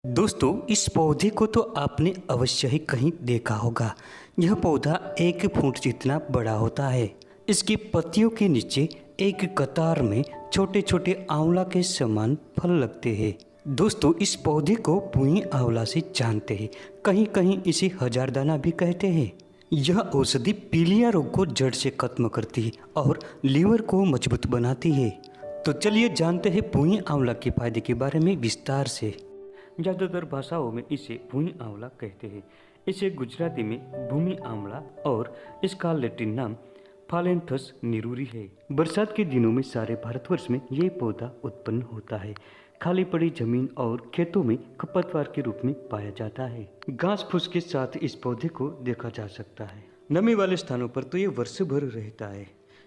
दोस्तों, इस पौधे को तो आपने अवश्य ही कहीं देखा होगा। यह पौधा 1 फुट जितना बड़ा होता है। इसकी पत्तियों के नीचे एक कतार में छोटे छोटे आंवला के समान फल लगते हैं। दोस्तों, इस पौधे को भुई आंवला से जानते हैं। कहीं कहीं इसे हजारदाना भी कहते हैं। यह औषधि पीलिया रोग को जड़ से खत्म करती है और लीवर को मजबूत बनाती है। तो चलिए जानते हैं भुई आंवला के फायदे के बारे में विस्तार से। ज़्यादातर भाषाओं में इसे भुई आंवला कहते हैं। इसे गुजराती में भूमि आंवला और इसका लैटिन नाम फालेंथस निरूरी है। बरसात के दिनों में सारे भारतवर्ष में ये पौधा उत्पन्न होता है। खाली पड़ी जमीन और खेतों में खरपतवार के रूप में पाया जाता है। घास फूस के साथ इस पौधे को देखा जा सकता है। नमी वाले स्थानों पर तो ये वर्ष भर रहता है।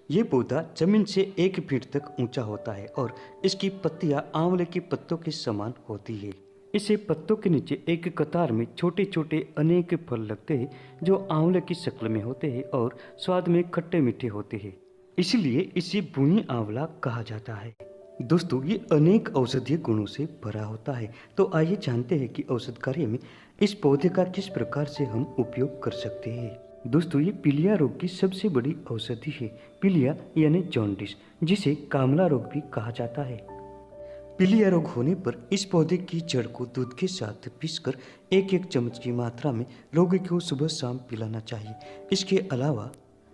ये पौधा जमीन से 1 फीट तक ऊंचा होता है और इसकी पत्तियां आंवले के पत्तों के समान होती है। इसे पत्तों के नीचे एक कतार में छोटे छोटे अनेक फल लगते हैं जो आंवले की शक्ल में होते हैं और स्वाद में खट्टे मीठे होते हैं। इसलिए इसे भुई आंवला कहा जाता है। दोस्तों, ये अनेक औषधीय गुणों से भरा होता है। तो आइए जानते हैं कि औषध कार्य में इस पौधे का किस प्रकार से हम उपयोग कर सकते हैं। दोस्तों, ये पीलिया रोग की सबसे बड़ी औषधि है। पीलिया यानी जॉन्डिस, जिसे कामला रोग भी कहा जाता है। पीलिया रोग होने पर इस पौधे की जड़ को दूध के साथ पीसकर 1-1 चम्मच की मात्रा में रोगी को सुबह शाम पिलाना चाहिए। इसके अलावा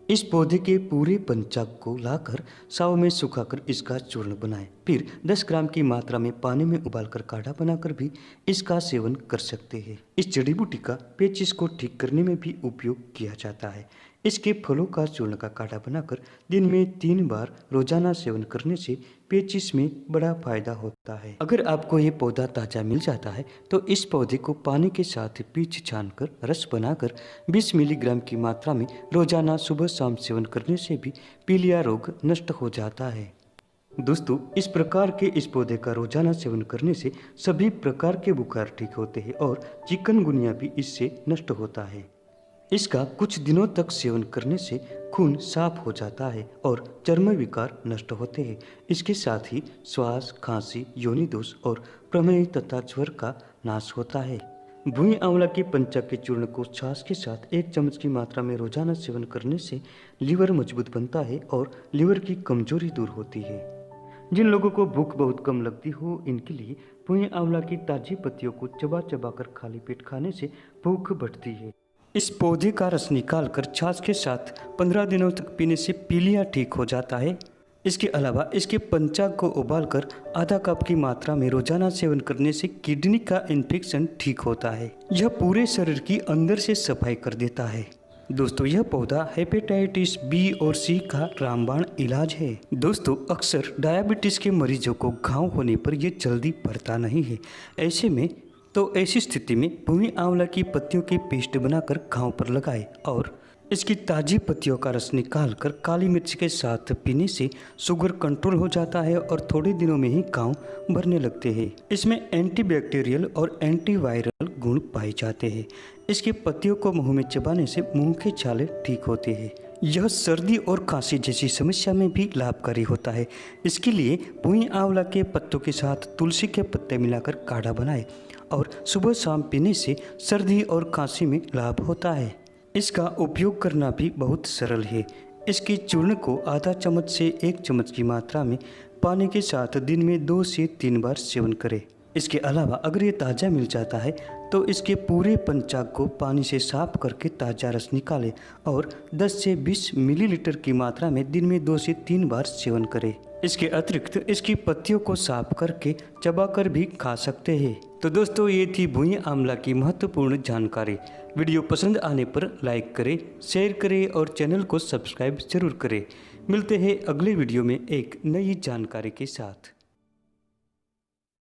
इस पौधे के पूरे पंचांग को लाकर साव में सुखाकर इसका चूर्ण बनाएं। फिर 10 ग्राम की मात्रा में पानी में उबालकर काढ़ा बनाकर भी इसका सेवन कर सकते हैं। इस जड़ी बूटी का पेचिश को ठीक करने में भी उपयोग किया जाता है। इसके फलों का चूर्ण का काढ़ा बनाकर दिन में 3 बार रोजाना सेवन करने से पेचिश में बड़ा फायदा होता है। अगर आपको ये पौधा ताज़ा मिल जाता है तो इस पौधे को पानी के साथ पीस छानकर रस बनाकर 20 मिलीग्राम की मात्रा में रोजाना सुबह शाम सेवन करने से भी पीलिया रोग नष्ट हो जाता है। दोस्तों, इस प्रकार के इस पौधे का रोजाना सेवन करने से सभी प्रकार के बुखार ठीक होते हैं और चिकनगुनिया भी इससे नष्ट होता है। इसका कुछ दिनों तक सेवन करने से खून साफ हो जाता है और चर्म विकार नष्ट होते हैं। इसके साथ ही श्वास, खांसी, योनि दोष और प्रमेह तथा ज्वर का नाश होता है। भुई आंवला के पंचांग के चूर्ण को छाछ के साथ 1 चम्मच की मात्रा में रोजाना सेवन करने से लीवर मजबूत बनता है और लीवर की कमजोरी दूर होती है। जिन लोगों को भूख बहुत कम लगती हो, इनके लिए भुई आंवला की ताजी पत्तियों को चबा चबा कर खाली पेट खाने से भूख बढ़ती है। इस पौधे का रस निकालकर छाछ के साथ 15 दिनों तक पीने से पीलिया ठीक हो जाता है। इसके अलावा इसके पंचांग को उबालकर आधा कप की मात्रा में रोजाना सेवन करने से किडनी का इन्फेक्शन ठीक होता है। यह पूरे शरीर की अंदर से सफाई कर देता है। दोस्तों, यह पौधा हेपेटाइटिस बी और सी का रामबाण इलाज है। दोस्तों, अक्सर डायबिटीज के मरीजों को घाव होने पर यह जल्दी बढ़ता नहीं है। ऐसी स्थिति में भुई आंवला की पत्तियों की पेस्ट बनाकर घाव पर लगाएं और इसकी ताजी पत्तियों का रस निकालकर काली मिर्च के साथ पीने से शुगर कंट्रोल हो जाता है और थोड़े दिनों में ही घाव भरने लगते हैं। इसमें एंटीबैक्टीरियल और एंटीवायरल गुण पाए जाते हैं। इसकी पत्तियों को मुंह में चबाने से मुंह के छाले ठीक होते हैं। यह सर्दी और खांसी जैसी समस्या में भी लाभकारी होता है। इसके लिए भुई आंवला के पत्तों के साथ तुलसी के पत्ते मिलाकर काढ़ा बनाएं और सुबह शाम पीने से सर्दी और खांसी में लाभ होता है। इसका उपयोग करना भी बहुत सरल है। इसके चूर्ण को आधा चम्मच से 1 चम्मच की मात्रा में पानी के साथ दिन में 2 से 3 बार सेवन करें। इसके अलावा अगर ये ताज़ा मिल जाता है तो इसके पूरे पंचांग को पानी से साफ करके ताज़ा रस निकालें और 10 से 20 मिलीलीटर की मात्रा में दिन में 2 से 3 बार सेवन करें। इसके अतिरिक्त इसकी पत्तियों को साफ करके चबाकर भी खा सकते हैं। तो दोस्तों, ये थी भुई आंवला की महत्वपूर्ण जानकारी। वीडियो पसंद आने पर लाइक करें, शेयर करें और चैनल को सब्सक्राइब जरूर करें। मिलते हैं अगले वीडियो में एक नई जानकारी के साथ।